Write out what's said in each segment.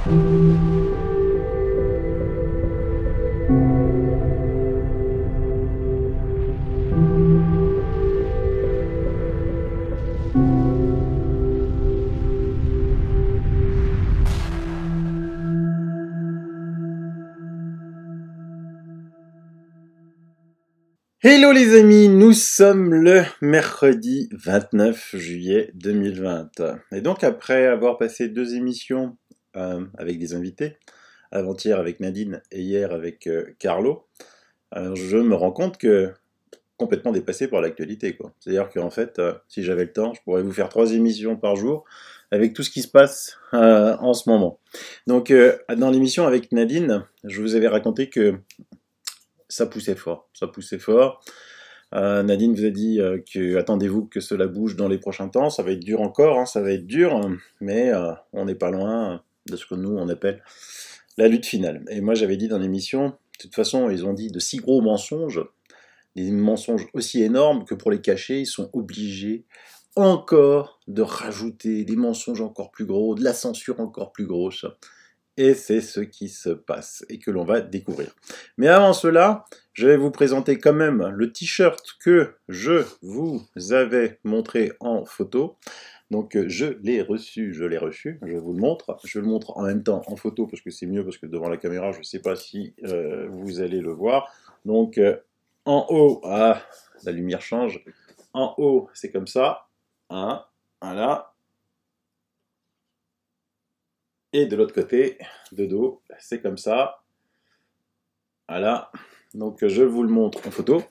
Hello les amis, nous sommes le mercredi 29 juillet 2020. Et donc après avoir passé 2 émissions avec des invités, avant-hier avec Nadine et hier avec Carlo, je me rends compte que complètement dépassé par l'actualité, quoi. C'est-à-dire qu'en fait, si j'avais le temps, je pourrais vous faire 3 émissions par jour avec tout ce qui se passe en ce moment. Donc dans l'émission avec Nadine, je vous avais raconté que ça poussait fort, Nadine vous a dit que attendez-vous que cela bouge dans les prochains temps, ça va être dur encore, hein, ça va être dur, mais on n'est pas loin de ce que nous on appelle la lutte finale. Et moi j'avais dit dans l'émission, de toute façon ils ont dit de si gros mensonges, des mensonges aussi énormes que pour les cacher, ils sont obligés encore de rajouter des mensonges encore plus gros, de la censure encore plus grosse. Et c'est ce qui se passe et que l'on va découvrir. Mais avant cela, je vais vous présenter quand même le t-shirt que je vous avais montré en photo. Donc je l'ai reçu, je vous le montre. Je le montre en même temps en photo parce que c'est mieux, parce que devant la caméra, je ne sais pas si vous allez le voir. Donc en haut, la lumière change. En haut, c'est comme ça. Hein, voilà. Et de l'autre côté, de dos, c'est comme ça. Voilà. Donc je vous le montre en photo.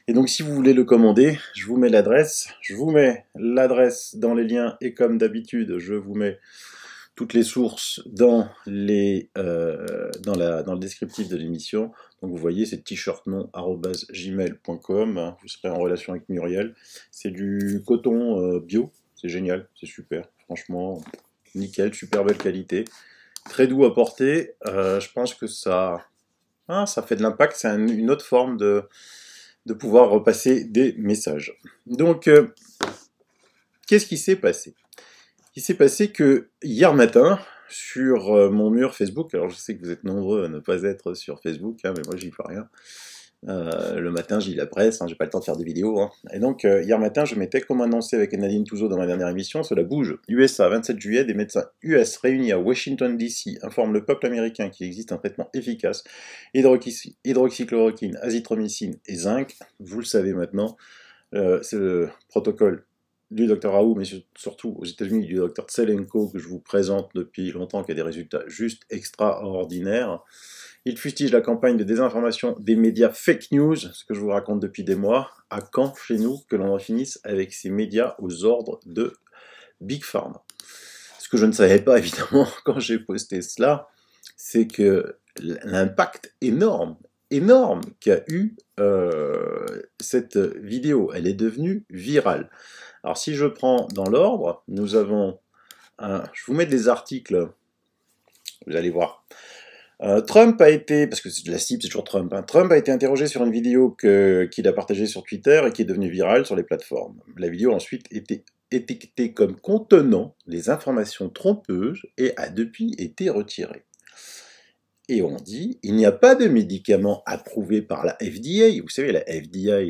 Et donc si vous voulez le commander, je vous mets l'adresse. Je vous mets l'adresse dans les liens. Et comme d'habitude, je vous mets toutes les sources dans le descriptif de l'émission. Donc vous voyez, c'est t-shirtnon@gmail.com. Vous serez en relation avec Muriel. C'est du coton bio. C'est génial, c'est super. Franchement... nickel, super belle qualité, très doux à porter, je pense que ça fait de l'impact, c'est une autre forme de pouvoir repasser des messages. Donc, qu'est-ce qui s'est passé? Il s'est passé que hier matin, sur mon mur Facebook, alors je sais que vous êtes nombreux à ne pas être sur Facebook, hein, mais moi j'y fais rien. Le matin, je lis la presse, hein, j'ai pas le temps de faire des vidéos. Hein. Et donc, hier matin, je mettais, comme annoncé avec Nadine Touzeau dans ma dernière émission, cela bouge. USA, 27 juillet, des médecins US réunis à Washington DC informent le peuple américain qu'il existe un traitement efficace, hydroxychloroquine, azithromycine et zinc. Vous le savez maintenant, c'est le protocole du Dr Raoult, mais surtout aux États-Unis du Dr Tselenko, que je vous présente depuis longtemps, qui a des résultats juste extraordinaires. Il fustige la campagne de désinformation des médias fake news, ce que je vous raconte depuis des mois. À quand, chez nous, que l'on en finisse avec ces médias aux ordres de Big Pharma? Ce que je ne savais pas, évidemment, quand j'ai posté cela, c'est que l'impact énorme qu'a eu cette vidéo, elle est devenue virale. Alors si je prends dans l'ordre, nous avons, je vous mets des articles, vous allez voir. Trump a été, parce que c'est de la cible, c'est toujours Trump, hein, Trump a été interrogé sur une vidéo qu'il a partagée sur Twitter et qui est devenue virale sur les plateformes. La vidéo a ensuite été étiquetée comme contenant des informations trompeuses et a depuis été retirée. Et on dit, il n'y a pas de médicament approuvé par la FDA, vous savez, la FDA,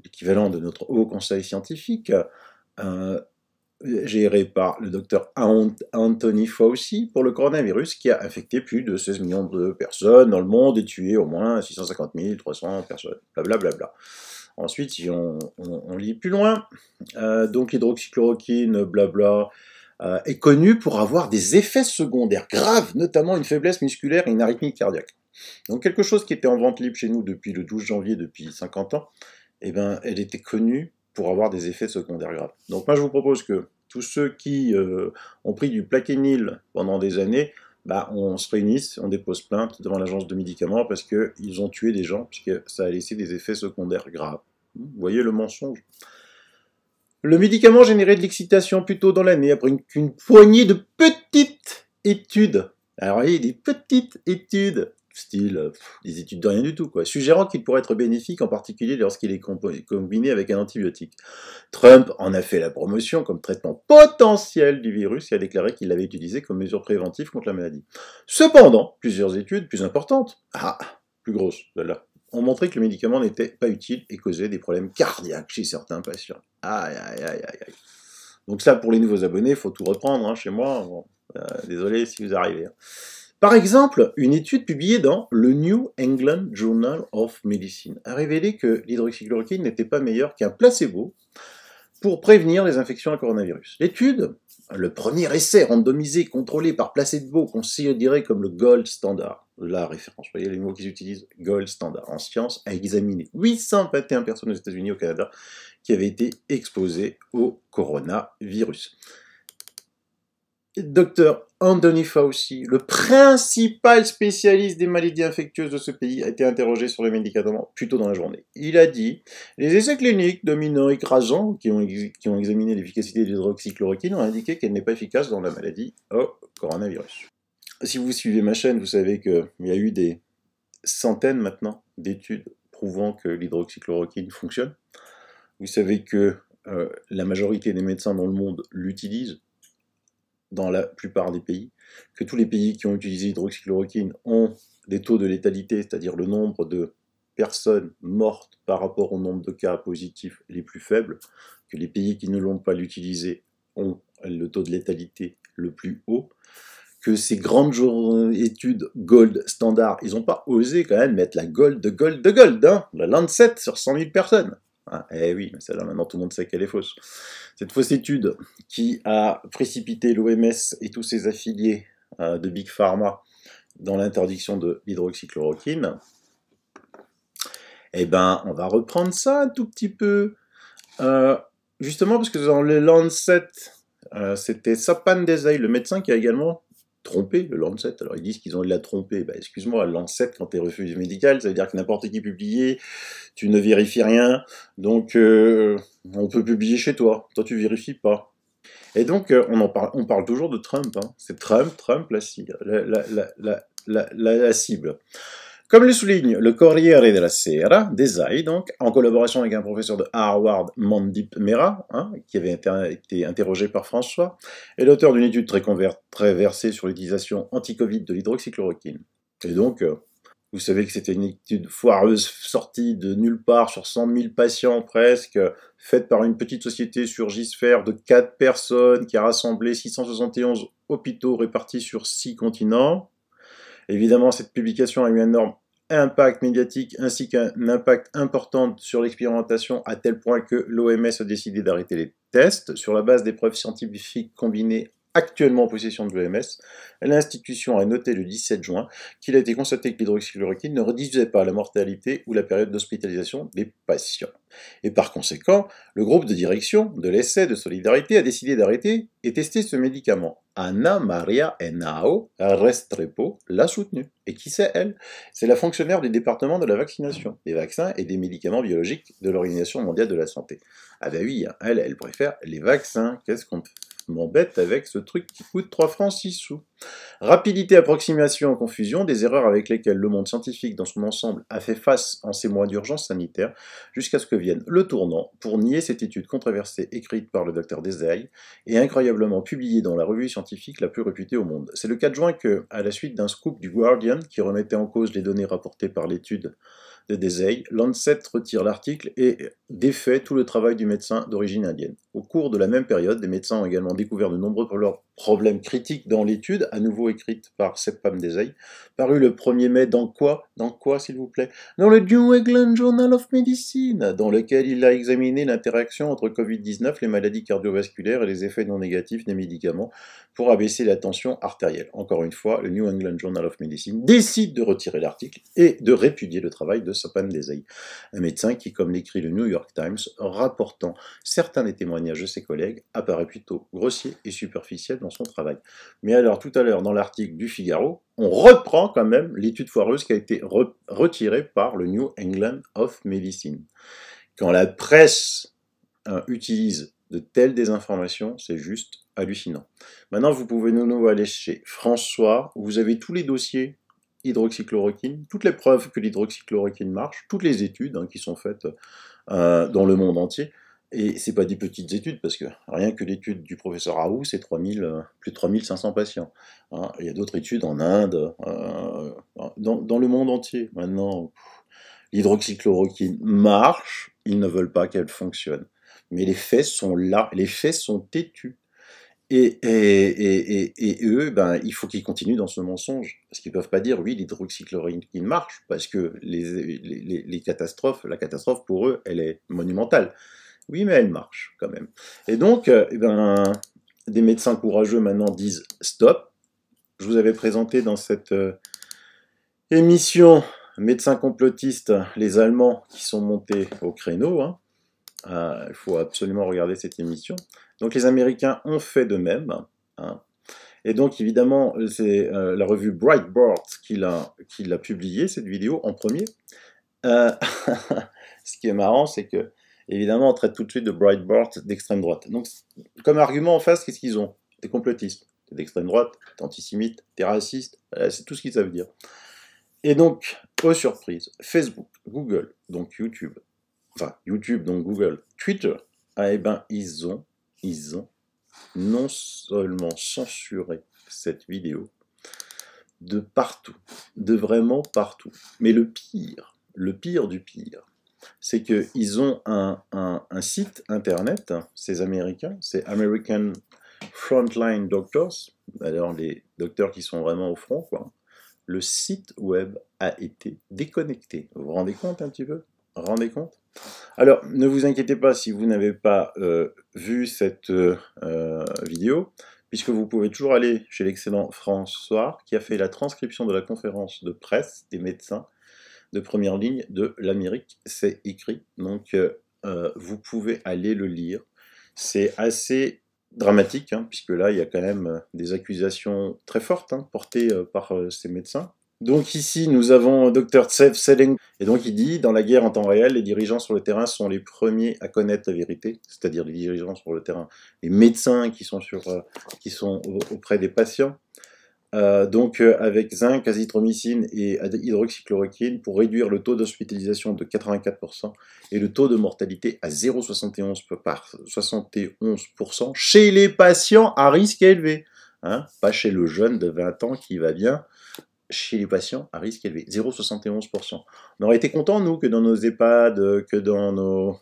l'équivalent de notre Haut Conseil scientifique, géré par le docteur Anthony Fauci pour le coronavirus qui a infecté plus de 16 millions de personnes dans le monde et tué au moins 650 300 personnes, blablabla. Ensuite, si on lit plus loin, donc l'hydroxychloroquine, blabla, est connue pour avoir des effets secondaires graves, notamment une faiblesse musculaire et une arythmie cardiaque. Donc quelque chose qui était en vente libre chez nous depuis le 12 janvier, depuis 50 ans, eh ben, elle était connue pour avoir des effets secondaires graves. Donc moi je vous propose que tous ceux qui ont pris du Plaquenil pendant des années, bah, on se réunisse, on dépose plainte devant l'agence de médicaments parce qu'ils ont tué des gens, puisque ça a laissé des effets secondaires graves. Vous voyez le mensonge? Le médicament générait de l'excitation plus tôt dans l'année après une poignée de petites études. Alors, vous voyez, des petites études style des études de rien du tout, quoi, suggérant qu'il pourrait être bénéfique, en particulier lorsqu'il est combiné avec un antibiotique. Trump en a fait la promotion comme traitement potentiel du virus et a déclaré qu'il l'avait utilisé comme mesure préventive contre la maladie. Cependant, plusieurs études plus importantes, plus grosses, celle-là, ont montré que le médicament n'était pas utile et causait des problèmes cardiaques chez certains patients. Aïe, aïe, aïe, aïe, aïe. Donc ça, pour les nouveaux abonnés, il faut tout reprendre, hein, chez moi. Bon, désolé si vous arrivez. Hein. Par exemple, une étude publiée dans le New England Journal of Medicine a révélé que l'hydroxychloroquine n'était pas meilleur qu'un placebo pour prévenir les infections à coronavirus. L'étude, le premier essai randomisé contrôlé par placebo considéré comme le gold standard, la référence, vous voyez les mots qu'ils utilisent, gold standard, en sciences, a examiné 821 personnes aux États-Unis et au Canada qui avaient été exposées au coronavirus. Dr Anthony Fauci, le principal spécialiste des maladies infectieuses de ce pays, a été interrogé sur le médicament plus tôt dans la journée. Il a dit « Les essais cliniques dominants écrasants qui ont examiné l'efficacité de l'hydroxychloroquine ont indiqué qu'elle n'est pas efficace dans la maladie au coronavirus. » Si vous suivez ma chaîne, vous savez qu'il y a eu des centaines maintenant d'études prouvant que l'hydroxychloroquine fonctionne. Vous savez que la majorité des médecins dans le monde l'utilisent dans la plupart des pays, que tous les pays qui ont utilisé l'hydroxychloroquine ont des taux de létalité, c'est-à-dire le nombre de personnes mortes par rapport au nombre de cas positifs les plus faibles, que les pays qui ne l'ont pas utilisé ont le taux de létalité le plus haut, que ces grandes études gold standard, ils n'ont pas osé quand même mettre la gold, hein, la Lancet sur 100 000 personnes. Ah, eh oui, mais celle-là, maintenant, tout le monde sait qu'elle est fausse. Cette fausse étude qui a précipité l'OMS et tous ses affiliés de Big Pharma dans l'interdiction de l'hydroxychloroquine, eh ben, on va reprendre ça un tout petit peu. Justement, parce que dans le Lancet, c'était Sapan Desai, le médecin, qui a également trompé le Lancet. Alors ils disent qu'ils ont de la trompé. Bah, excuse-moi, le Lancet, quand tu es refusé médical, ça veut dire que n'importe qui publié, tu ne vérifies rien, donc on peut publier chez toi. Toi, tu vérifies pas. Et donc, on parle toujours de Trump. Hein. C'est Trump, la cible. Comme le souligne le Corriere della Sera, Desai, donc, en collaboration avec un professeur de Harvard, Mandip Mehra, hein, qui avait été interrogé par François, est l'auteur d'une étude très versée sur l'utilisation anti-Covid de l'hydroxychloroquine. Et donc, vous savez que c'était une étude foireuse sortie de nulle part sur 100 000 patients presque, faite par une petite société sur Gisphère de 4 personnes qui a rassemblé 671 hôpitaux répartis sur 6 continents. Évidemment, cette publication a eu un énorme impact médiatique ainsi qu'un impact important sur l'expérimentation à tel point que l'OMS a décidé d'arrêter les tests sur la base des preuves scientifiques combinées actuellement en possession de l'OMS. L'institution a noté le 17 juin qu'il a été constaté que l'hydroxychloroquine ne réduisait pas la mortalité ou la période d'hospitalisation des patients. Et par conséquent, le groupe de direction de l'essai de solidarité a décidé d'arrêter et tester ce médicament. Anna Maria Henao Restrepo l'a soutenu. Et qui c'est elle? C'est la fonctionnaire du département de la vaccination, des vaccins et des médicaments biologiques de l'Organisation mondiale de la santé. Ah ben oui, elle préfère les vaccins. Qu'est-ce qu'on m'embête avec ce truc qui coûte 3 francs 6 sous. Rapidité, approximation, confusion, des erreurs avec lesquelles le monde scientifique dans son ensemble a fait face en ces mois d'urgence sanitaire, jusqu'à ce que vienne le tournant pour nier cette étude controversée écrite par le docteur Desai et incroyablement publiée dans la revue scientifique la plus réputée au monde. C'est le 4 juin que, à la suite d'un scoop du Guardian qui remettait en cause les données rapportées par l'étude de Desai, Lancet retire l'article et défait tout le travail du médecin d'origine indienne. Au cours de la même période, des médecins ont également découvert de nombreux problèmes critiques dans l'étude, à nouveau écrite par Sepam Desai, paru le 1er mai dans quoi, s'il vous plaît? Dans le New England Journal of Medicine, dans lequel il a examiné l'interaction entre Covid-19, les maladies cardiovasculaires et les effets non négatifs des médicaments pour abaisser la tension artérielle. Encore une fois, le New England Journal of Medicine décide de retirer l'article et de répudier le travail de Sepam Desai, un médecin qui, comme l'écrit le New York Times, rapportant certains des témoignages de ses collègues, apparaît plutôt grossier et superficiel dans son travail. Mais alors, tout à l'heure, dans l'article du Figaro, on reprend quand même l'étude foireuse qui a été retirée par le New England of Medicine. Quand la presse utilise de telles désinformations, c'est juste hallucinant. Maintenant, vous pouvez nous aller chez François, où vous avez tous les dossiers hydroxychloroquine, toutes les preuves que l'hydroxychloroquine marche, toutes les études qui sont faites dans le monde entier. Et c'est pas des petites études, parce que rien que l'étude du professeur Raoult, c'est plus de 3500 patients. Il y a d'autres études en Inde, dans le monde entier. Maintenant, l'hydroxychloroquine marche, ils ne veulent pas qu'elle fonctionne. Mais les faits sont là, les faits sont têtus. Et eux, il faut qu'ils continuent dans ce mensonge. Parce qu'ils ne peuvent pas dire, oui, l'hydroxychloroquine marche, parce que la catastrophe pour eux, elle est monumentale. Oui, mais elle marche quand même. Et donc, des médecins courageux maintenant disent stop. Je vous avais présenté dans cette émission Médecins complotistes, les Allemands qui sont montés au créneau. Il faut absolument regarder cette émission. Donc les Américains ont fait de même. Et donc évidemment, c'est la revue Breitbart qui l'a publié, cette vidéo, en premier. Ce qui est marrant, c'est que évidemment, on traite tout de suite de Breitbart d'extrême droite. Donc, comme argument en face, qu'est-ce qu'ils ont? Des complotistes. T'es d'extrême droite, t'es antisémite, t'es raciste, c'est tout ce qu'ils savent dire. Et donc, aux surprises, Facebook, Google, donc YouTube, donc Google, Twitter, ils ont non seulement censuré cette vidéo de partout, de vraiment partout, mais le pire du pire, c'est qu'ils ont un site internet, ces Américains, c'est American Frontline Doctors, alors les docteurs qui sont vraiment au front, quoi. Le site web a été déconnecté. Vous vous rendez compte un petit peu? Rendez compte? Alors, ne vous inquiétez pas si vous n'avez pas vu cette vidéo, puisque vous pouvez toujours aller chez l'excellent François, qui a fait la transcription de la conférence de presse des médecins de première ligne de l'Amérique, c'est écrit, donc vous pouvez aller le lire. C'est assez dramatique, puisque là, il y a quand même des accusations très fortes portées par ces médecins. Donc ici, nous avons Dr Tsev Selenko, et donc il dit, dans la guerre en temps réel, les dirigeants sur le terrain sont les premiers à connaître la vérité, c'est-à-dire les dirigeants sur le terrain, les médecins qui sont auprès des patients. Avec zinc, azithromycine et hydroxychloroquine pour réduire le taux d'hospitalisation de 84% et le taux de mortalité à 0,71% chez les patients à risque élevé. Pas chez le jeune de 20 ans qui va bien, chez les patients à risque élevé, 0,71%. On aurait été content, nous, que dans nos EHPAD, que dans nos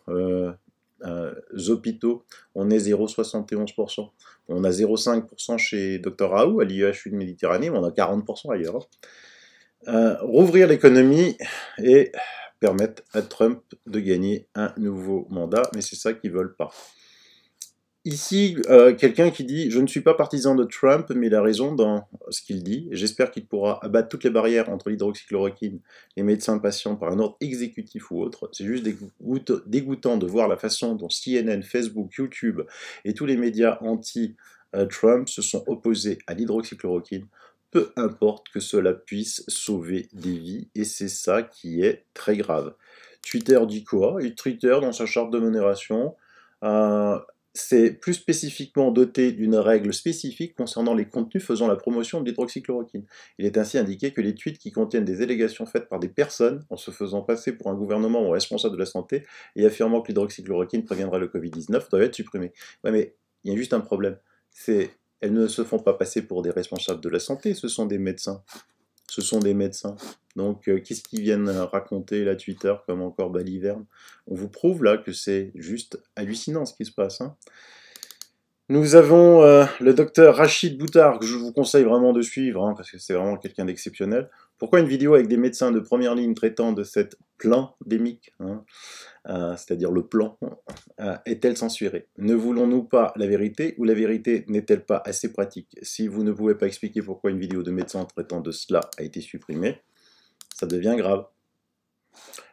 hôpitaux, on est 0,71%. On a 0,5% chez Dr Raoult à l'IEHU de Méditerranée, mais on a 40% ailleurs. Rouvrir l'économie et permettre à Trump de gagner un nouveau mandat, mais c'est ça qu'ils veulent pas. Ici, quelqu'un qui dit « Je ne suis pas partisan de Trump, mais il a raison dans ce qu'il dit. J'espère qu'il pourra abattre toutes les barrières entre l'hydroxychloroquine, les médecins patients par un ordre exécutif ou autre. C'est juste dégoûtant de voir la façon dont CNN, Facebook, YouTube et tous les médias anti-Trump se sont opposés à l'hydroxychloroquine. Peu importe que cela puisse sauver des vies, et c'est ça qui est très grave. » Twitter dit quoi? Et Twitter, dans sa charte de modération, c'est plus spécifiquement doté d'une règle spécifique concernant les contenus faisant la promotion de l'hydroxychloroquine. Il est ainsi indiqué que les tweets qui contiennent des allégations faites par des personnes en se faisant passer pour un gouvernement ou responsable de la santé et affirmant que l'hydroxychloroquine préviendra le Covid-19 doivent être supprimés. Ouais, mais il y a juste un problème. Elles ne se font pas passer pour des responsables de la santé, ce sont des médecins. Ce sont des médecins. Donc, qu'est-ce qu'ils viennent raconter là, Twitter, comme encore baliverne? On vous prouve là que c'est juste hallucinant ce qui se passe. Nous avons le docteur Rachid Boutar, que je vous conseille vraiment de suivre, parce que c'est vraiment quelqu'un d'exceptionnel. Pourquoi une vidéo avec des médecins de première ligne traitant de cette plandémique, c'est-à-dire le plan, est-elle censurée? Ne voulons-nous pas la vérité, ou la vérité n'est-elle pas assez pratique? Si vous ne pouvez pas expliquer pourquoi une vidéo de médecin traitant de cela a été supprimée, ça devient grave.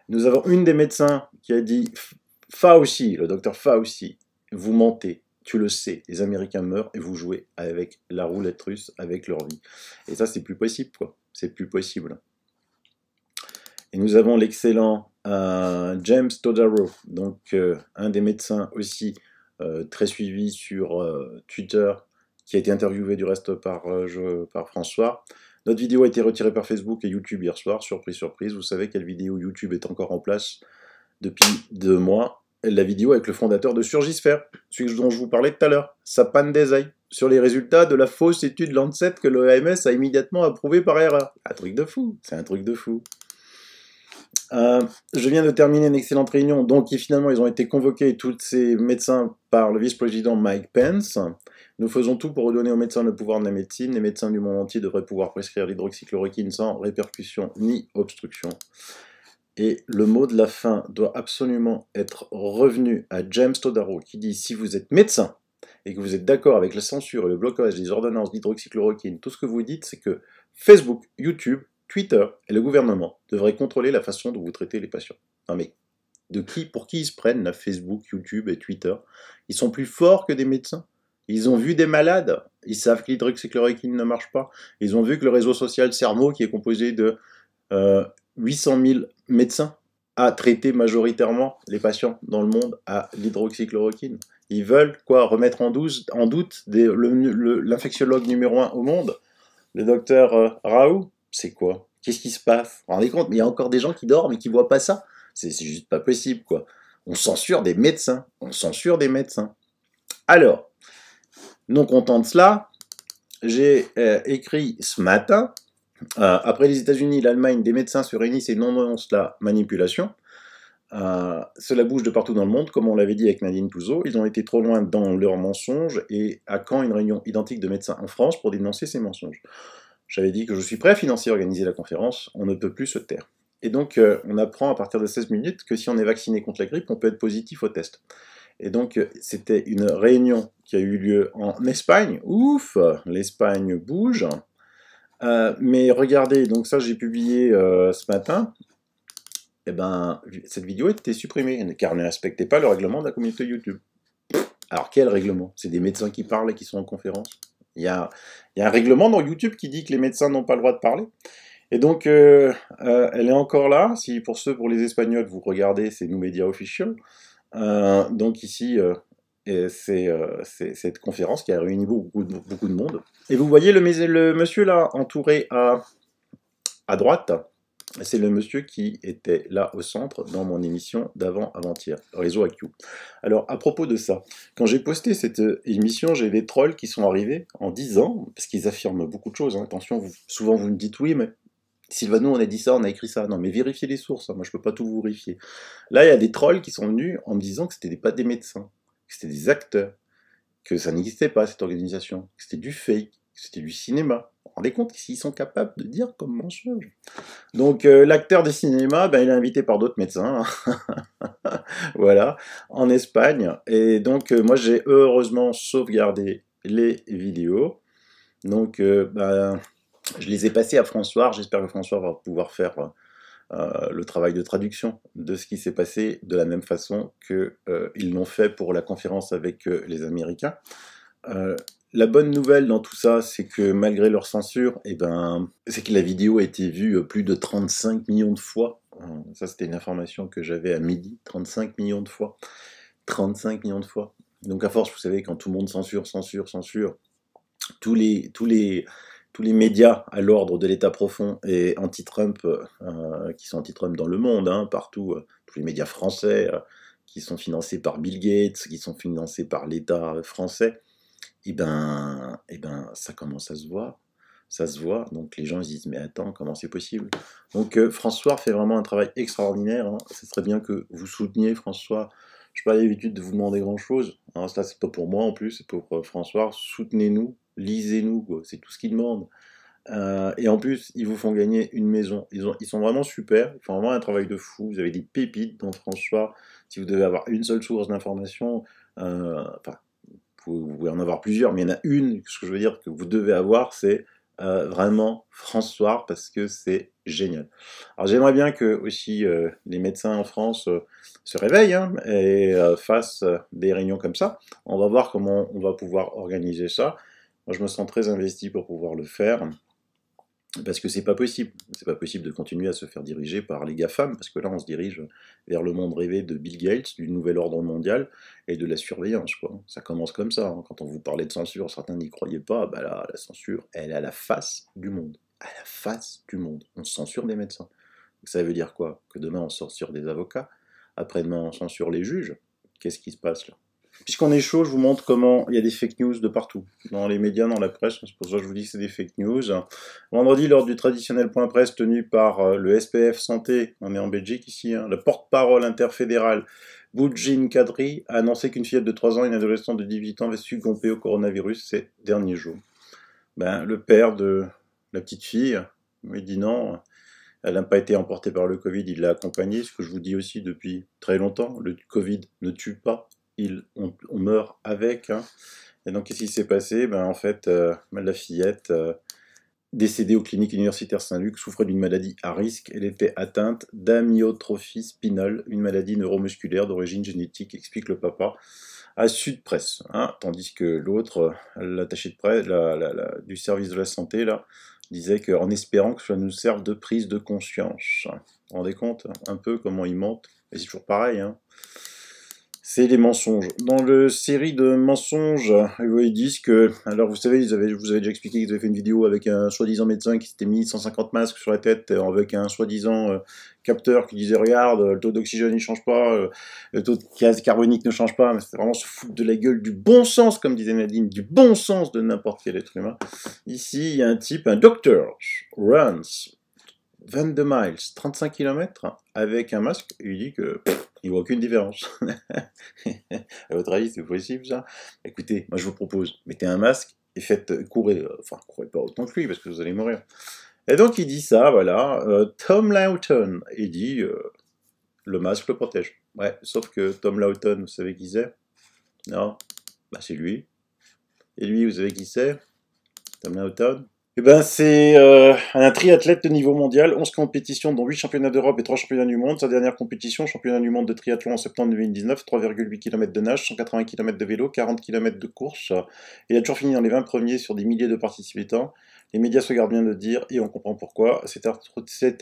Nous avons une des médecins qui a dit « Fauci, le docteur Fauci, vous mentez. Tu le sais, les Américains meurent et vous jouez avec la roulette russe, avec leur vie. » Et ça, c'est plus possible, quoi. C'est plus possible. Et nous avons l'excellent James Todaro, donc un des médecins aussi très suivi sur Twitter, qui a été interviewé du reste par François, Notre vidéo a été retirée par Facebook et YouTube hier soir, surprise, surprise. Vous savez quelle vidéo YouTube est encore en place depuis 2 mois? La vidéo avec le fondateur de Surgisphère, celui dont je vous parlais tout à l'heure, Sapan Desai, sur les résultats de la fausse étude Lancet que l'OMS a immédiatement approuvée par erreur. Un truc de fou, c'est un truc de fou. Je viens de terminer une excellente réunion, donc finalement ils ont été convoqués, tous ces médecins, par le vice-président Mike Pence. Nous faisons tout pour redonner aux médecins le pouvoir de la médecine. Les médecins du monde entier devraient pouvoir prescrire l'hydroxychloroquine sans répercussion ni obstruction. Et le mot de la fin doit absolument être revenu à James Todaro, qui dit « Si vous êtes médecin et que vous êtes d'accord avec la censure et le blocage des ordonnances d'hydroxychloroquine, tout ce que vous dites, c'est que Facebook, YouTube, Twitter et le gouvernement devraient contrôler la façon dont vous traitez les patients. » Non mais, pour qui ils se prennent, là, Facebook, YouTube et Twitter? Ils sont plus forts que des médecins. Ils ont vu des malades. Ils savent que l'hydroxychloroquine ne marche pas. Ils ont vu que le réseau social Cerveau, qui est composé de 800 000 médecins, a traité majoritairement les patients dans le monde à l'hydroxychloroquine. Ils veulent quoi, remettre en doute l'infectiologue numéro 1 au monde, le docteur Raoult. C'est quoi? Qu'est-ce qui se passe? Vous vous rendez compte? Mais il y a encore des gens qui dorment et qui voient pas ça. C'est juste pas possible, quoi. On censure des médecins. On censure des médecins. Alors, non content de cela, j'ai écrit ce matin, après les États-Unis, l'Allemagne, des médecins se réunissent et dénoncent la manipulation. Cela bouge de partout dans le monde, comme on l'avait dit avec Nadine Touzeau. Ils ont été trop loin dans leurs mensonges. Et à quand une réunion identique de médecins en France pour dénoncer ces mensonges? J'avais dit que je suis prêt à financer et organiser la conférence. On ne peut plus se taire. Et donc, on apprend à partir de 16 minutes que si on est vacciné contre la grippe, on peut être positif au test. Et donc, c'était une réunion qui a eu lieu en Espagne. Ouf, l'Espagne bouge. Mais regardez, donc ça j'ai publié ce matin, et ben cette vidéo a été supprimée, car elle ne respectait pas le règlement de la communauté YouTube. Alors quel règlement? C'est des médecins qui parlent et qui sont en conférence. Il y a un règlement dans YouTube qui dit que les médecins n'ont pas le droit de parler. Et donc, elle est encore là. Si pour les Espagnols, vous regardez, c'est Nous Médias Official. Donc ici, c'est cette conférence qui a réuni beaucoup de monde. Et vous voyez le monsieur là, entouré à droite, c'est le monsieur qui était là au centre dans mon émission d'avant-avant-hier, Réseau AQ. Alors, à propos de ça, quand j'ai posté cette émission, j'ai des trolls qui sont arrivés en disant, parce qu'ils affirment beaucoup de choses, hein, attention, souvent vous me dites oui, mais Sylvano, on a dit ça, on a écrit ça. Non, mais vérifiez les sources, hein, moi je peux pas tout vous vérifier. Là, il y a des trolls qui sont venus en me disant que c'était pas des médecins, que c'était des acteurs, que ça n'existait pas cette organisation, que c'était du fake, que c'était du cinéma. Vous vous rendez compte s'ils sont capables de dire comme mensonge? Donc l'acteur de cinéma, ben, il est invité par d'autres médecins, hein. Voilà, en Espagne. Et donc moi j'ai heureusement sauvegardé les vidéos. Donc ben, je les ai passées à François. J'espère que François va pouvoir faire le travail de traduction de ce qui s'est passé de la même façon qu'ils l'ont fait pour la conférence avec les Américains. La bonne nouvelle dans tout ça, c'est que malgré leur censure, c'est que la vidéo a été vue plus de 35 millions de fois. Ça, c'était une information que j'avais à midi. 35 millions de fois. 35 millions de fois. Donc à force, vous savez, quand tout le monde censure, tous les médias à l'ordre de l'État profond et anti-Trump, qui sont anti-Trump dans le monde, hein, partout, tous les médias français, qui sont financés par Bill Gates, qui sont financés par l'État français, ça commence à se voir. Ça se voit, donc les gens ils se disent mais attends, comment c'est possible? Donc François fait vraiment un travail extraordinaire, hein. Ce serait bien que vous souteniez François. Je n'ai pas l'habitude de vous demander grand chose, hein. Ça c'est pas pour moi en plus, c'est pour François. Soutenez-nous, lisez-nous, c'est tout ce qu'il demande. Et en plus, ils vous font gagner une maison. Ils sont vraiment super, ils font vraiment un travail de fou. Vous avez des pépites dans François. Si vous devez avoir une seule source d'information, vous pouvez en avoir plusieurs, mais il y en a une, ce que je veux dire que vous devez avoir, c'est vraiment François, parce que c'est génial. Alors j'aimerais bien que aussi les médecins en France se réveillent, hein, et fassent des réunions comme ça. On va voir comment on va pouvoir organiser ça. Moi je me sens très investi pour pouvoir le faire. Parce que c'est pas possible. C'est pas possible de continuer à se faire diriger par les GAFAM, parce que là, on se dirige vers le monde rêvé de Bill Gates, du nouvel ordre mondial, et de la surveillance, quoi. Ça commence comme ça, hein. Quand on vous parlait de censure, certains n'y croyaient pas, bah là, la censure, elle est à la face du monde. à la face du monde. On censure des médecins. Ça veut dire quoi? Que demain on censure des avocats, après-demain on censure les juges. Qu'est-ce qui se passe là? Puisqu'on est chaud, je vous montre comment il y a des fake news de partout. Dans les médias, dans la presse, c'est pour ça que je vous dis que c'est des fake news. Vendredi, lors du traditionnel point presse tenu par le SPF Santé, on est en Belgique ici, le porte-parole interfédéral Boudjine Kadri a annoncé qu'une fillette de 3 ans et une adolescente de 18 ans avait succombé au coronavirus ces derniers jours. Le père de la petite fille me dit non, elle n'a pas été emportée par le Covid, il l'a accompagnée, ce que je vous dis aussi depuis très longtemps, le Covid ne tue pas, on meurt avec. Et donc qu'est-ce qui s'est passé? En fait, la fillette, décédée aux cliniques universitaires Saint-Luc, souffrait d'une maladie à risque. Elle était atteinte d'amyotrophie spinale, une maladie neuromusculaire d'origine génétique, explique le papa à Sud Presse. Tandis que l'autre, l'attaché de presse du service de la santé, là, disait qu'en espérant que cela nous serve de prise de conscience. Vous vous rendez compte un peu comment ils mentent? Et c'est toujours pareil, c'est les mensonges. Dans le série de mensonges, ils disent que... Alors vous savez, je vous avais déjà expliqué qu'ils avaient fait une vidéo avec un soi-disant médecin qui s'était mis 150 masques sur la tête, avec un soi-disant capteur qui disait « Regarde, le taux d'oxygène ne change pas, le taux de gaz carbonique ne change pas ». C'est vraiment se foutre de la gueule du bon sens, comme disait Nadine, du bon sens de n'importe quel être humain. Ici, il y a un type, un doctor, runs 22 miles, 35 km, avec un masque, et il dit que... il voit aucune différence. À votre avis, c'est possible ça? Écoutez, moi je vous propose, mettez un masque et faites courir, enfin courez pas autant que lui parce que vous allez mourir. Et donc il dit ça, voilà, Tom Lawton, il dit le masque le protège. Ouais, sauf que Tom Lawton, vous savez qui c'est? Non, c'est lui. Et lui, vous savez qui c'est? Tom Lawton? C'est un triathlète de niveau mondial, 11 compétitions, dont 8 championnats d'Europe et 3 championnats du monde. Sa dernière compétition, championnat du monde de triathlon en septembre 2019, 3,8 km de nage, 180 km de vélo, 40 km de course. Il a toujours fini dans les 20 premiers sur des milliers de participants. Les médias se gardent bien de dire, et on comprend pourquoi. Cet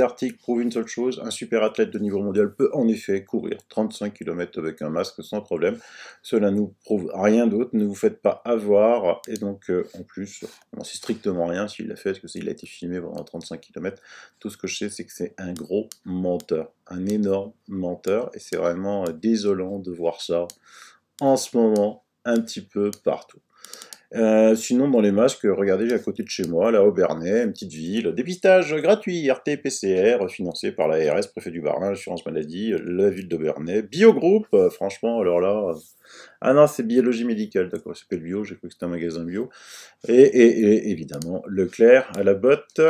article prouve une seule chose, un super athlète de niveau mondial peut en effet courir 35 km avec un masque sans problème. Cela nous prouve rien d'autre, ne vous faites pas avoir, et donc en plus, on sait strictement rien s'il l'a fait, parce qu'il a été filmé pendant 35 km. Tout ce que je sais, c'est que c'est un gros menteur, un énorme menteur, et c'est vraiment désolant de voir ça en ce moment, un petit peu partout. Sinon, dans les masques, regardez, j'ai à côté de chez moi, là, au Bernay, une petite ville, dépistage gratuit, RT-PCR, financé par l'ARS, préfet du Bas-Rhin, l'assurance maladie, la ville de Bernay, Biogroupe, franchement, alors là... Ah non, c'est biologie médicale, d'accord, c'est pas le bio, j'ai cru que c'était un magasin bio. Et évidemment, Leclerc à la botte,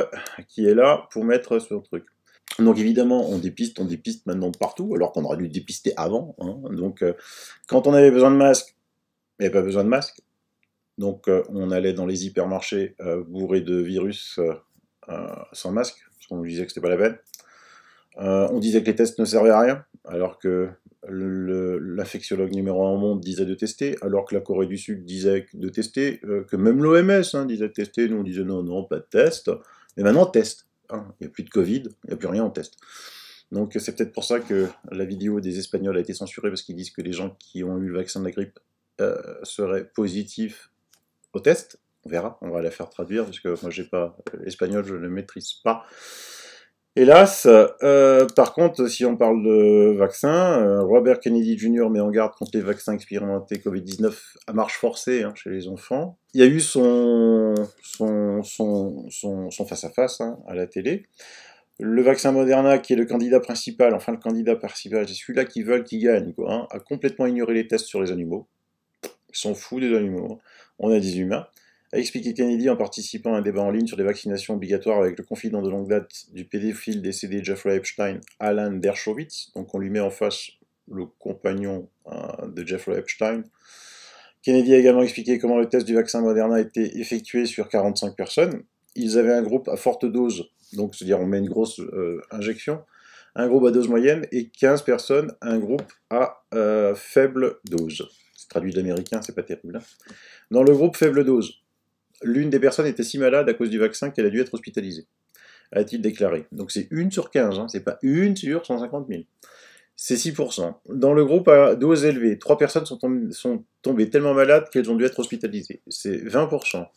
qui est là pour mettre ce truc. Donc évidemment, on dépiste maintenant de partout, alors qu'on aurait dû dépister avant. Donc, quand on avait besoin de masque, il n'y avait pas besoin de masque. Donc on allait dans les hypermarchés bourrés de virus sans masque, parce qu'on nous disait que c'était pas la peine. On disait que les tests ne servaient à rien, alors que l'infectiologue numéro 1 au monde disait de tester, alors que la Corée du Sud disait de tester, que même l'OMS disait de tester, nous on disait non, pas de test. Mais maintenant on teste. Il n'y a plus de Covid, il n'y a plus rien, on teste. Donc c'est peut-être pour ça que la vidéo des Espagnols a été censurée, parce qu'ils disent que les gens qui ont eu le vaccin de la grippe seraient positifs au test. On verra, on va la faire traduire, parce que moi j'ai pas l'espagnol, je ne le maîtrise pas. Hélas, par contre, si on parle de vaccins, Robert Kennedy Jr. met en garde contre les vaccins expérimentés Covid-19 à marche forcée chez les enfants. Il y a eu son face-à-face à la télé. Le vaccin Moderna, qui est le candidat principal, c'est celui-là qu'ils veulent qu'il gagne, a complètement ignoré les tests sur les animaux. Ils sont fous des animaux. On a des humains. A expliqué Kennedy en participant à un débat en ligne sur les vaccinations obligatoires avec le confident de longue date du pédophile décédé Jeffrey Epstein, Alan Dershowitz. Donc on lui met en face le compagnon de Jeffrey Epstein. Kennedy a également expliqué comment le test du vaccin Moderna a été effectué sur 45 personnes. Ils avaient un groupe à forte dose, donc c'est-à-dire on met une grosse injection, un groupe à dose moyenne, et 15 personnes, un groupe à faible dose. C'est traduit de l'américain, c'est pas terrible. Dans le groupe faible dose, l'une des personnes était si malade à cause du vaccin qu'elle a dû être hospitalisée, a-t-il déclaré. Donc c'est 1 sur 15, c'est pas 1 sur 150 000. c'est 6%. Dans le groupe à dose élevée, 3 personnes sont tombées tellement malades qu'elles ont dû être hospitalisées. C'est 20%.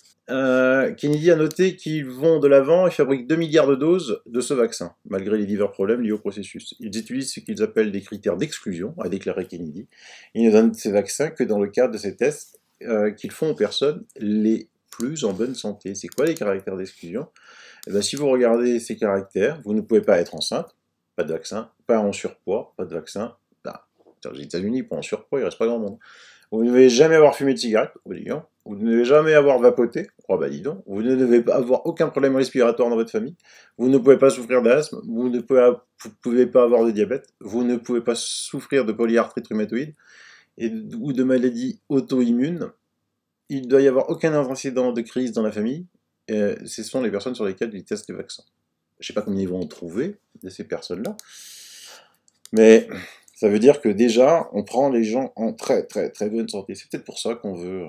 Kennedy a noté qu'ils vont de l'avant et fabriquent 2 milliards de doses de ce vaccin, malgré les divers problèmes liés au processus. Ils utilisent ce qu'ils appellent des critères d'exclusion, a déclaré Kennedy. Ils ne donnent ces vaccins que dans le cadre de ces tests qu'ils font aux personnes les plus en bonne santé. C'est quoi les caractères d'exclusion? Eh bien, si vous regardez ces caractères, vous ne pouvez pas être enceinte, pas de vaccin, pas en surpoids, pas de vaccin. Bah, les États-Unis, pas en surpoids, il ne reste pas grand monde. Vous ne devez jamais avoir fumé de cigarette, oh bah dis donc. Vous ne devez jamais avoir vapoté, oh bah dis donc. Vous ne devez pas avoir aucun problème respiratoire dans votre famille. Vous ne pouvez pas souffrir d'asthme, vous ne pouvez pas avoir de diabète, vous ne pouvez pas souffrir de polyarthrite rhumatoïde ou de maladies auto-immunes. Il ne doit y avoir aucun incident de crise dans la famille. Ce sont les personnes sur lesquelles ils testent les vaccins. Je ne sais pas combien ils vont en trouver de ces personnes-là, mais ça veut dire que déjà, on prend les gens en très très très bonne santé. C'est peut-être pour ça qu'on veut,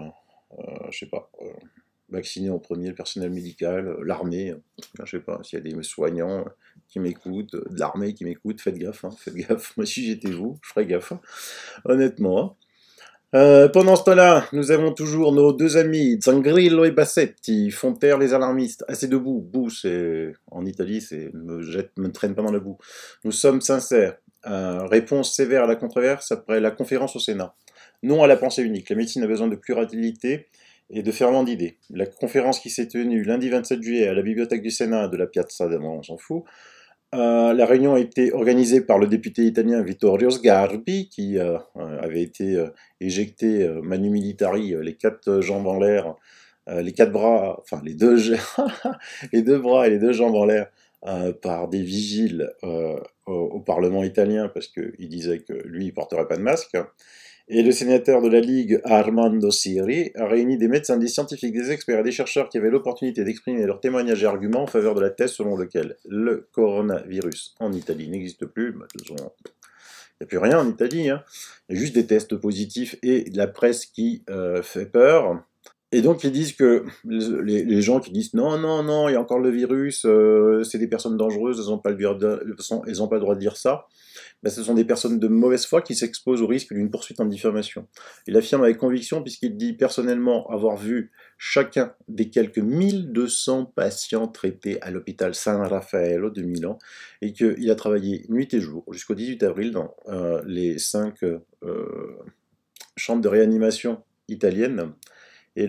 je sais pas, vacciner en premier le personnel médical, l'armée. Je sais pas, s'il y a des soignants qui m'écoutent, de l'armée qui m'écoutent, faites gaffe, hein, faites gaffe. Moi, si j'étais vous, je ferais gaffe, hein, honnêtement. Hein. Pendant ce temps-là, nous avons toujours nos deux amis, Zangrillo et Bassetti, font taire les alarmistes. Assez de boue. Boue, c'est en Italie, c'est me traîne pas dans la boue. Nous sommes sincères. Réponse sévère à la controverse après la conférence au Sénat. Non à la pensée unique. La médecine a besoin de pluralité et de ferment d'idées. La conférence qui s'est tenue lundi 27 juillet à la bibliothèque du Sénat de la Piazza, on s'en fout. La réunion a été organisée par le député italien Vittorio Sgarbi, qui avait été éjecté manu militari, les 4 jambes en l'air, les 4 bras, enfin les 2 les 2 bras et les 2 jambes en l'air, par des vigiles au Parlement italien, parce qu'il disait que lui, il porterait pas de masque. Et le sénateur de la Ligue, Armando Siri, a réuni des médecins, des scientifiques, des experts et des chercheurs qui avaient l'opportunité d'exprimer leurs témoignages et arguments en faveur de la thèse selon lequel le coronavirus en Italie n'existe plus. Bah, il n'y a plus rien en Italie, hein. Il y a juste des tests positifs et de la presse qui fait peur. Et donc ils disent que les gens qui disent non, non, non, il y a encore le virus, c'est des personnes dangereuses, elles n'ont pas, pas le droit de dire ça. Ben, ce sont des personnes de mauvaise foi qui s'exposent au risque d'une poursuite en diffamation. Il affirme avec conviction, puisqu'il dit personnellement avoir vu chacun des quelques 1200 patients traités à l'hôpital San Raffaello de Milan, et qu'il a travaillé nuit et jour jusqu'au 18 avril dans les 5 chambres de réanimation italiennes, et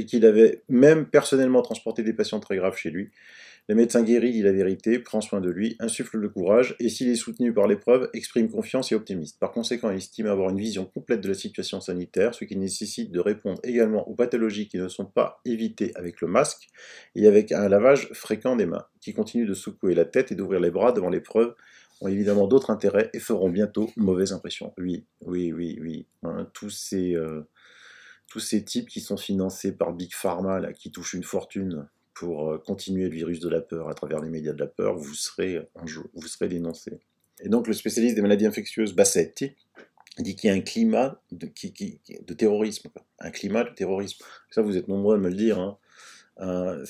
qu'il avait même personnellement transporté des patients très graves chez lui. Le médecin guérit, dit la vérité, prend soin de lui, insuffle le courage, et s'il est soutenu par l'épreuve, exprime confiance et optimiste. Par conséquent, il estime avoir une vision complète de la situation sanitaire, ce qui nécessite de répondre également aux pathologies qui ne sont pas évitées avec le masque, et avec un lavage fréquent des mains, qui continue de secouer la tête et d'ouvrir les bras devant l'épreuve, ont évidemment d'autres intérêts et feront bientôt mauvaise impression. Oui, oui, oui, oui. Hein, tous ces types qui sont financés par Big Pharma, là, qui touchent une fortune pour continuer le virus de la peur à travers les médias de la peur, vous serez dénoncé. Et donc le spécialiste des maladies infectieuses, Bassetti, dit qu'il y a un climat de terrorisme. Un climat de terrorisme. Ça, vous êtes nombreux à me le dire. Hein.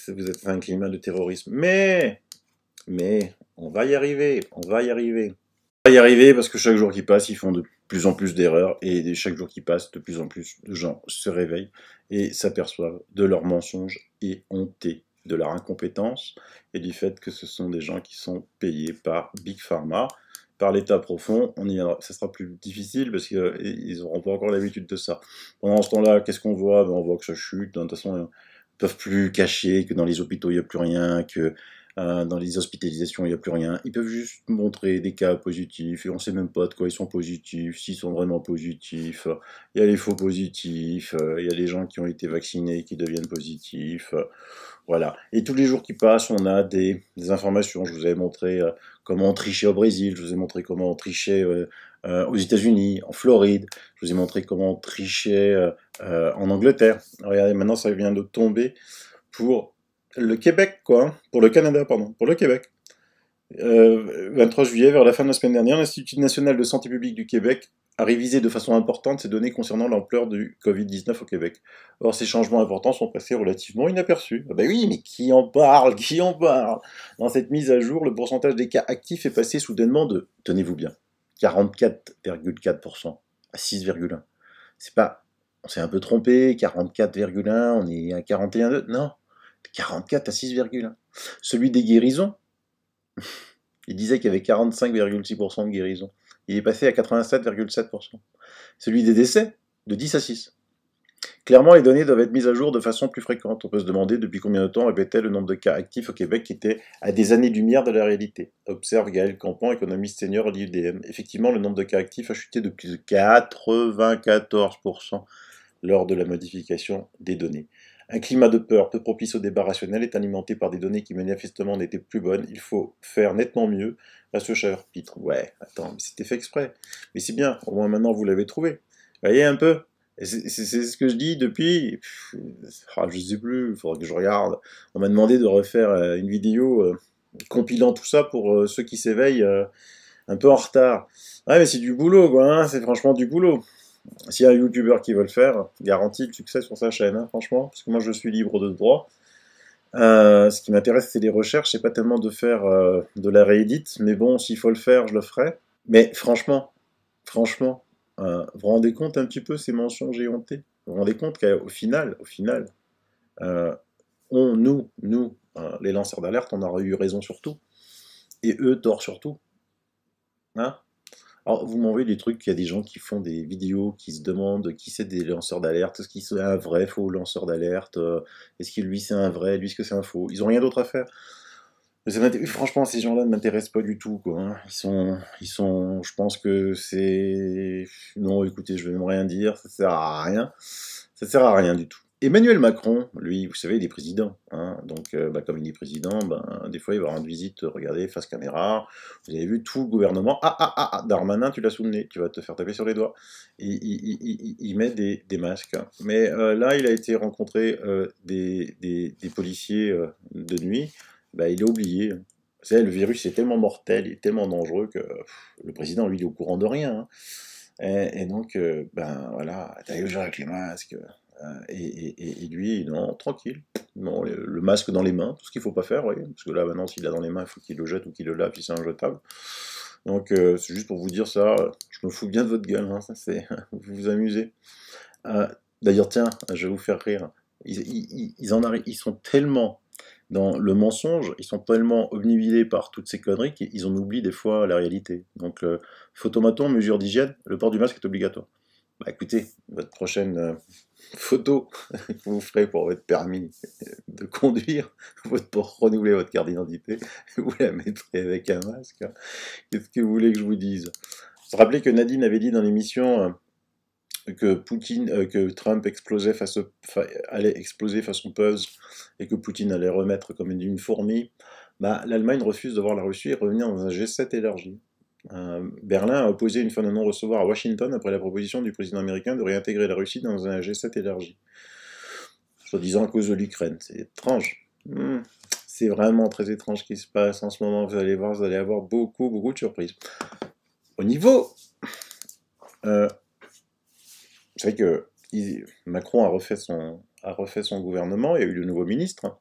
Vous êtes un climat de terrorisme. Mais, on va y arriver. On va y arriver. On va y arriver parce que chaque jour qui passe, ils font de plus en plus d'erreurs. Et chaque jour qui passe, de plus en plus de gens se réveillent et s'aperçoivent de leurs mensonges et hontés de leur incompétence et du fait que ce sont des gens qui sont payés par Big Pharma, par l'État profond. Ça sera plus difficile parce qu'ils n'auront pas encore l'habitude de ça. Pendant ce temps-là, qu'est-ce qu'on voit? On voit que ça chute. De toute façon, ils ne peuvent plus cacher que dans les hôpitaux, il n'y a plus rien, que dans les hospitalisations, il n'y a plus rien. Ils peuvent juste montrer des cas positifs et on ne sait même pas de quoi ils sont positifs, s'ils sont vraiment positifs. Il y a les faux positifs, il y a les gens qui ont été vaccinés qui deviennent positifs. Voilà. Et tous les jours qui passent, on a des informations. Je vous avais montré comment on trichait au Brésil, je vous ai montré comment on trichait aux États-Unis, en Floride, je vous ai montré comment on trichait en Angleterre. Regardez, maintenant ça vient de tomber pour le Québec, quoi. Hein. Pour le Canada, pardon. Pour le Québec. 23 juillet, vers la fin de la semaine dernière, l'Institut national de santé publique du Québec a révisé de façon importante ces données concernant l'ampleur du Covid-19 au Québec. Or, ces changements importants sont passés relativement inaperçus. Ah ben oui, mais qui en parle? Qui en parle? Dans cette mise à jour, le pourcentage des cas actifs est passé soudainement de, tenez-vous bien, 44,4% à 6,1. C'est pas, on s'est un peu trompé, 44,1, on est à 41,2, non, 44 à 6,1. Celui des guérisons, il disait qu'il y avait 45,6% de guérison. Il est passé à 87,7%. Celui des décès, de 10 à 6. Clairement, les données doivent être mises à jour de façon plus fréquente. On peut se demander depuis combien de temps répétait le nombre de cas actifs au Québec qui était à des années-lumière de la réalité. Observe Gaël Campan, économiste senior à l'IUDM. Effectivement, le nombre de cas actifs a chuté de plus de 94% lors de la modification des données. Un climat de peur peu propice au débat rationnel est alimenté par des données qui manifestement n'étaient plus bonnes. Il faut faire nettement mieux à ce chapitre. Ouais, attends, mais c'était fait exprès. Mais c'est bien, au moins maintenant vous l'avez trouvé. Voyez un peu. C'est ce que je dis depuis, je sais plus, il faudra que je regarde. On m'a demandé de refaire une vidéo compilant tout ça pour ceux qui s'éveillent un peu en retard. Ouais, mais c'est du boulot, quoi, hein, c'est franchement du boulot. S'il y a un youtubeur qui veut le faire, garantit le succès sur sa chaîne, hein, franchement, parce que moi je suis libre de droit. Ce qui m'intéresse, c'est les recherches, c'est pas tellement de faire de la réédite, mais bon, s'il faut le faire, je le ferai. Mais franchement, vous vous rendez compte un petit peu ces mensonges éhontés? Vous vous rendez compte qu'au final, euh, nous, les lanceurs d'alerte, on aurait eu raison sur tout, et eux, tort sur tout. Hein? Alors, vous m'envoyez des trucs, il y a des gens qui font des vidéos, qui se demandent qui c'est des lanceurs d'alerte, est-ce qu'il c'est un vrai, faux lanceur d'alerte, est-ce que lui c'est un vrai, lui est-ce que c'est un faux, ils ont rien d'autre à faire. Franchement, ces gens-là ne m'intéressent pas du tout, quoi, hein. Je pense que c'est... Non, écoutez, je vais même rien dire, ça sert à rien. Ça sert à rien du tout. Emmanuel Macron, lui, vous savez, il est président, hein, donc comme il est président, des fois il va rendre visite, regardez, face caméra, vous avez vu tout le gouvernement, Darmanin, tu l'as sous le nez, tu vas te faire taper sur les doigts. Il met des masques. Mais là, il a été rencontrer des policiers de nuit, il a oublié. Vous savez, le virus est tellement mortel, il est tellement dangereux que le président, lui, il est au courant de rien, hein. Et donc, voilà, t'as toujours avec les masques. Et lui, non, tranquille. Non, le masque dans les mains, tout ce qu'il faut pas faire, oui. Parce que là, maintenant, s'il l'a dans les mains, il faut qu'il le jette ou qu'il le lave si c'est injetable. Donc, c'est juste pour vous dire ça. Je me fous bien de votre gueule, hein, ça c'est. Vous vous amusez. D'ailleurs, tiens, je vais vous faire rire. Ils sont tellement dans le mensonge, ils sont tellement obnubilés par toutes ces conneries qu'ils en oublient des fois la réalité. Donc, photomaton, mesure d'hygiène, le port du masque est obligatoire. Écoutez, votre prochaine photo que vous ferez pour votre permis de conduire, pour renouveler votre carte d'identité, vous la mettrez avec un masque. Qu'est-ce que vous voulez que je vous dise? Vous vous rappelez que Nadine avait dit dans l'émission que Trump allait exploser façon puzzle et que Poutine allait remettre comme une fourmi. L'Allemagne refuse de voir la Russie revenir dans un G7 élargi. Berlin a opposé une fin de non-recevoir à Washington après la proposition du président américain de réintégrer la Russie dans un G7 élargi. Soi-disant à cause de l'Ukraine. C'est étrange. C'est vraiment très étrange ce qui se passe en ce moment. Vous allez voir, vous allez avoir beaucoup de surprises. Au niveau... vous savez que Macron a refait son gouvernement, il y a eu le nouveau ministre, hein,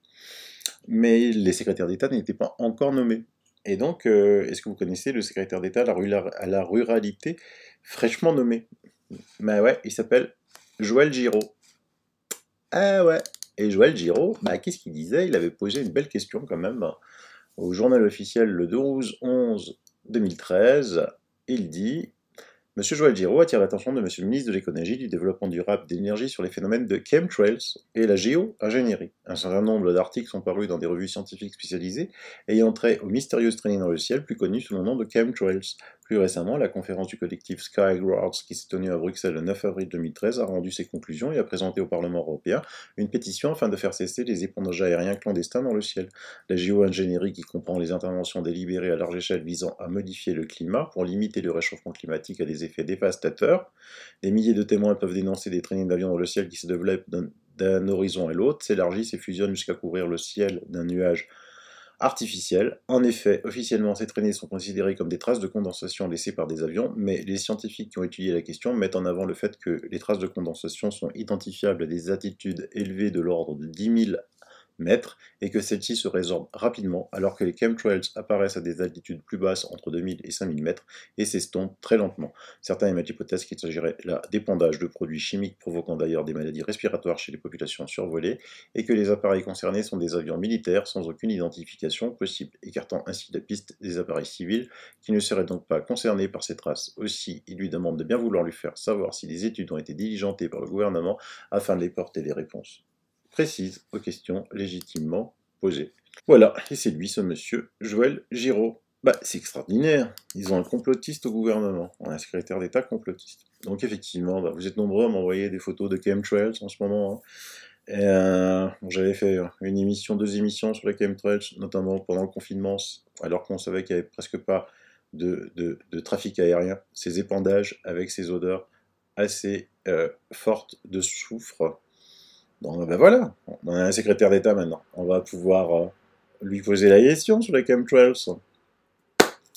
mais les secrétaires d'État n'étaient pas encore nommés. Et donc, est-ce que vous connaissez le secrétaire d'État à la ruralité fraîchement nommé? Ouais, il s'appelle Joël Giraud. Ah ouais. Et Joël Giraud, qu'est-ce qu'il disait? Il avait posé une belle question quand même au journal officiel le 12/11/2013. Il dit... Monsieur Joël Giraud attire l'attention de Monsieur le ministre de l'Écologie, du Développement durable, de l'Énergie sur les phénomènes de chemtrails et la géo-ingénierie. Un certain nombre d'articles sont parus dans des revues scientifiques spécialisées ayant trait aux mystérieuses traînées dans le ciel, plus connues sous le nom de chemtrails. Plus récemment, la conférence du collectif Skyguards, qui s'est tenue à Bruxelles le 9 avril 2013, a rendu ses conclusions et a présenté au Parlement européen une pétition afin de faire cesser les éponges aériens clandestins dans le ciel. La géo-ingénierie, qui comprend les interventions délibérées à large échelle visant à modifier le climat pour limiter le réchauffement climatique à des effets dévastateurs. Des milliers de témoins peuvent dénoncer des traînées d'avions dans le ciel qui se développent d'un horizon à l'autre, s'élargissent et fusionnent jusqu'à couvrir le ciel d'un nuage artificiel. En effet, officiellement, ces traînées sont considérées comme des traces de condensation laissées par des avions, mais les scientifiques qui ont étudié la question mettent en avant le fait que les traces de condensation sont identifiables à des altitudes élevées de l'ordre de 10 000 mètres et que celle-ci se résorbe rapidement alors que les chemtrails apparaissent à des altitudes plus basses entre 2000 et 5000 mètres et s'estompent très lentement. Certains émettent l'hypothèse qu'il s'agirait là d'épandage de produits chimiques provoquant d'ailleurs des maladies respiratoires chez les populations survolées et que les appareils concernés sont des avions militaires sans aucune identification possible, écartant ainsi la piste des appareils civils qui ne seraient donc pas concernés par ces traces. Aussi, il lui demande de bien vouloir lui faire savoir si des études ont été diligentées par le gouvernement afin de lui porter des réponses précises aux questions légitimement posées. Voilà, et c'est lui, ce monsieur, Joël Giraud. Bah, c'est extraordinaire, ils ont un complotiste au gouvernement, un secrétaire d'État complotiste. Donc effectivement, bah, vous êtes nombreux à m'envoyer des photos de chemtrails en ce moment. Bon, j'avais fait une émission, 2 émissions sur les chemtrails, notamment pendant le confinement, alors qu'on savait qu'il n'y avait presque pas de trafic aérien. Ces épandages avec ces odeurs assez fortes de soufre. Donc ben voilà, on a un secrétaire d'État maintenant. On va pouvoir lui poser la question sur les chemtrails.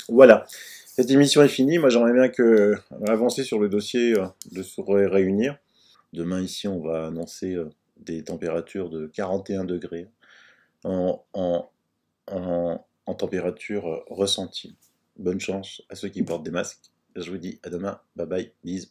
Voilà, cette émission est finie. Moi j'aimerais bien avancer sur le dossier de se réunir. Demain ici on va annoncer des températures de 41 degrés en température ressentie. Bonne chance à ceux qui portent des masques. Je vous dis à demain. Bye bye. Bisous.